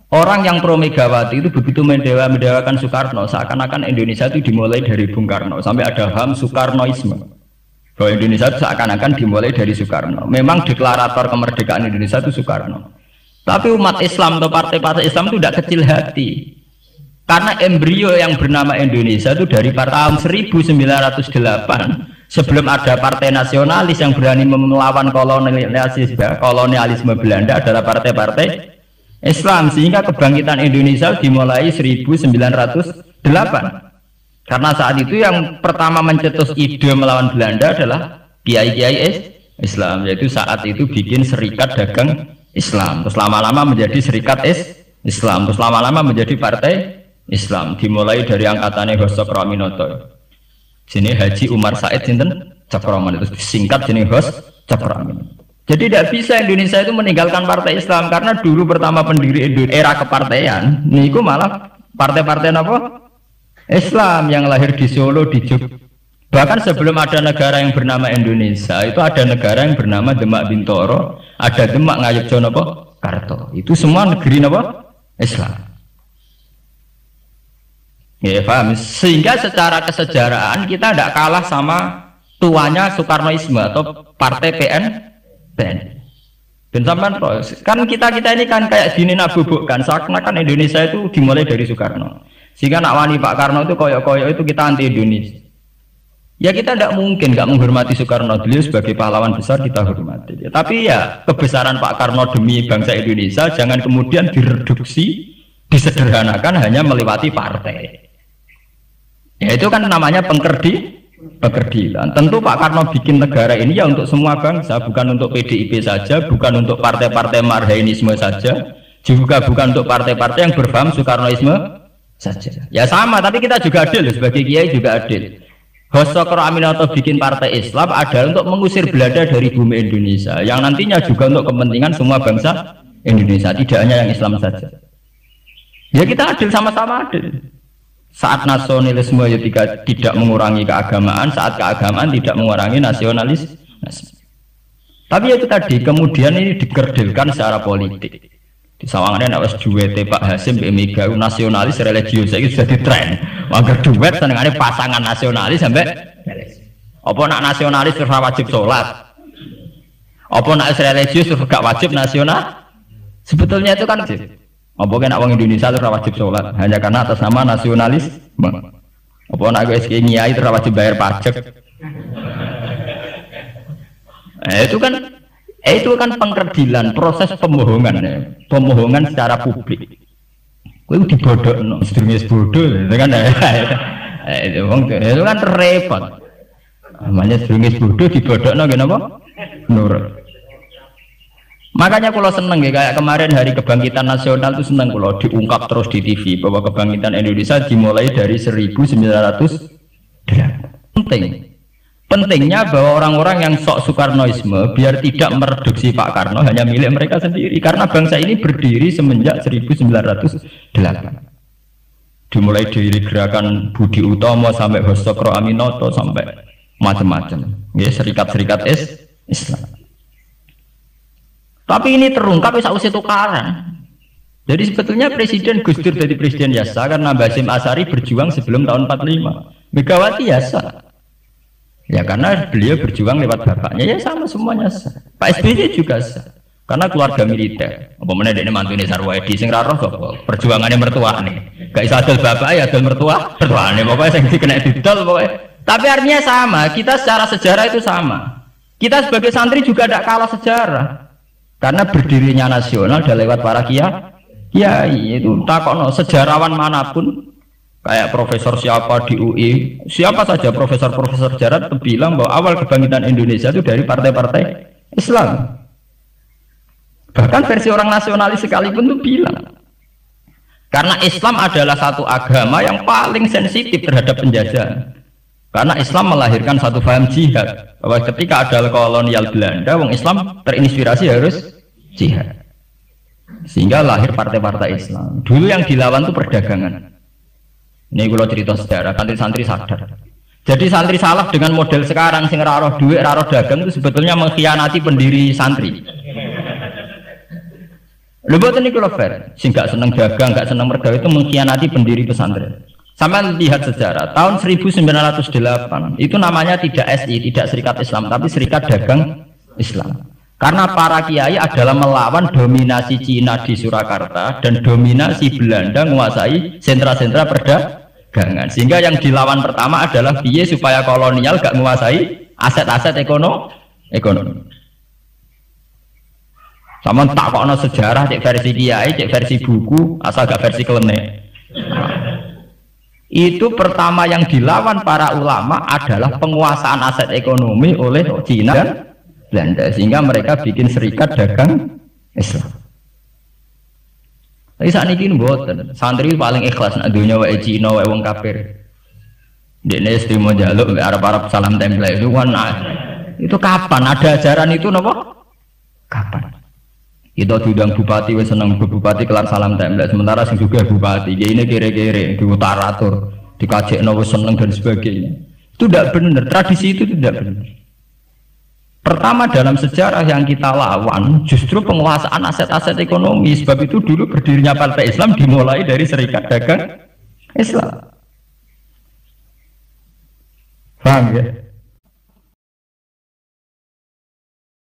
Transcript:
Orang yang pro Megawati itu begitu mendewakan Soekarno, seakan-akan Indonesia itu dimulai dari Bung Karno, sampai ada HAM Soekarnoisme. Bahwa Indonesia itu seakan-akan dimulai dari Soekarno. Memang deklarator kemerdekaan Indonesia itu Soekarno. Tapi umat Islam atau partai-partai Islam itu tidak kecil hati. Karena embrio yang bernama Indonesia itu dari tahun 1908, sebelum ada partai nasionalis yang berani melawan kolonialisme Belanda adalah partai-partai Islam, sehingga kebangkitan Indonesia dimulai 1908. Karena saat itu yang pertama mencetus ide melawan Belanda adalah kiai-kiai Islam, yaitu saat itu bikin serikat dagang Islam, terus lama-lama menjadi serikat Islam, terus lama-lama menjadi partai Islam, dimulai dari angkatannya Hos Cokroaminoto. Sini Haji Umar Said sinten Cokroaminoto, itu singkat jenis Hos Cokroaminoto. Jadi tidak bisa Indonesia itu meninggalkan partai Islam, karena dulu pertama pendiri era kepartaian, niku malah partai-partai apa? Islam yang lahir di Solo, di Jogja. Bahkan sebelum ada negara yang bernama Indonesia, itu ada negara yang bernama Demak Bintoro, ada Demak Ngayogyakarta apa? Karto. Itu semua negeri apa? Islam. Ya, paham? Sehingga secara kesejarahan kita tidak kalah sama tuanya Soekarnoisme atau partai dan sampai kan kita ini kan kayak dini nabubukkan seakan-akan Indonesia itu dimulai dari Soekarno, sehingga nak wani Pak Karno itu koyok-koyok itu kita anti Indonesia. Ya kita tidak mungkin nggak menghormati Soekarno, beliau sebagai pahlawan besar kita hormati ya, tapi ya kebesaran Pak Karno demi bangsa Indonesia jangan kemudian direduksi, disederhanakan hanya melewati partai. Ya itu kan namanya pekerdilan. Tentu Pak Karno bikin negara ini ya untuk semua bangsa, bukan untuk PDIP saja, bukan untuk partai-partai marhainisme saja, juga bukan untuk partai-partai yang berpaham Soekarnoisme saja. Ya sama, tapi kita juga adil, sebagai kiai juga adil. Hos Cokroaminoto bikin partai Islam adalah untuk mengusir Belanda dari bumi Indonesia, yang nantinya juga untuk kepentingan semua bangsa Indonesia, tidak hanya yang Islam saja. Ya kita adil, sama-sama adil. Saat nasionalisme ya tidak mengurangi keagamaan, saat keagamaan tidak mengurangi nasionalis. Tapi itu tadi kemudian ini dikerdilkan secara politik. Di sawangannya nak wis duwete Pak Hasim Mega nasionalis religius itu sudah ditren. Mangger duet senengane pasangan nasionalis sampai apa nak nasionalis terus wajib sholat. Apa nak religius terus gak wajib nasional? Sebetulnya itu kan apa kena orang Indonesia itu wajib sholat hanya karena atas nama nasionalis. Apa nak gue kiai itu wajib bayar pajak. Itu kan pengkerdilan, proses pembohongan ya. Pembohongan secara publik. Itu dibodohno, sedurunge bodoh kan. Itu kan repot. Namanya sedurunge bodoh dibodohno kenapa? Nurut. Makanya kalau seneng ya, kayak kemarin hari kebangkitan nasional itu seneng kalau diungkap terus di TV bahwa kebangkitan Indonesia dimulai dari 1908. Pentingnya bahwa orang-orang yang sok Soekarnoisme biar tidak mereduksi Pak Karno hanya milik mereka sendiri, karena bangsa ini berdiri semenjak 1908. Dimulai dari gerakan Budi Utomo sampai Hos Cokroaminoto sampai macam-macam ya, serikat-serikat Islam. Tapi ini terungkap sausé tukaran. Jadi sebetulnya Presiden Gus Dur jadi presiden biasa karena Basim Asari berjuang sebelum tahun 45. Megawati biasa. Ya karena beliau berjuang lewat bapaknya, ya sama semuanya sah. Pak SBY juga sah. Karena keluarga militer. Apa meneh dekne mantune Sarwedi sing ra roh sapa? Perjuangannya mertuane. Gak iso adol bapak ya adol mertuane. Pokoknya sing dikena didol pokoknya. Tapi artinya sama, kita secara sejarah itu sama. Kita sebagai santri juga tidak kalah sejarah. Karena berdirinya nasional sudah lewat para kiai itu takokno sejarawan manapun kayak profesor siapa di UI, siapa saja profesor-profesor sejarah itu bilang bahwa awal kebangkitan Indonesia itu dari partai-partai Islam. Bahkan versi orang nasionalis sekalipun itu bilang karena Islam adalah satu agama yang paling sensitif terhadap penjajahan. Karena Islam melahirkan satu paham jihad, bahwa ketika ada kolonial Belanda, wong Islam terinspirasi harus jihad. Sehingga lahir partai-partai Islam. Dulu yang dilawan itu perdagangan. Ini kalau cerita sejarah, santri-santri sadar. Jadi santri salah dengan model sekarang, sing roh duit, roh dagang itu sebetulnya mengkhianati pendiri santri. Lho boten niku lho fair. Sing gak seneng dagang, gak seneng mergawe itu mengkhianati pendiri pesantren. Sampai lihat sejarah tahun 1908 itu namanya tidak SI, tidak Serikat Islam, tapi Serikat Dagang Islam. Karena para kiai adalah melawan dominasi Cina di Surakarta dan dominasi Belanda menguasai sentra-sentra perdagangan. Sehingga yang dilawan pertama adalah piye supaya kolonial gak menguasai aset-aset ekonomi. Sama tak kok sejarah cek versi kiai, cek versi buku, asal gak versi klenek. Itu pertama yang dilawan para ulama adalah penguasaan aset ekonomi oleh Cina dan Belanda, sehingga mereka bikin Serikat Dagang Islam. Tapi saat ini mboten, santri paling ikhlas nak dunia wae Cina wae wong kafir. Dene istimewa jaluk Arab-Arab salam tempel itu kan itu kapan ada ajaran itu napa? Kapan? Kita diundang bupati wis seneng bupati kelar salam tempel, sementara sing juga bupati ini kere-kere diutaratur dikajekno wis seneng dan sebagainya. Itu tidak benar, tradisi itu tidak benar. Pertama dalam sejarah yang kita lawan justru penguasaan aset-aset ekonomi. Sebab itu dulu berdirinya Partai Islam dimulai dari Serikat Dagang Islam. Paham ya?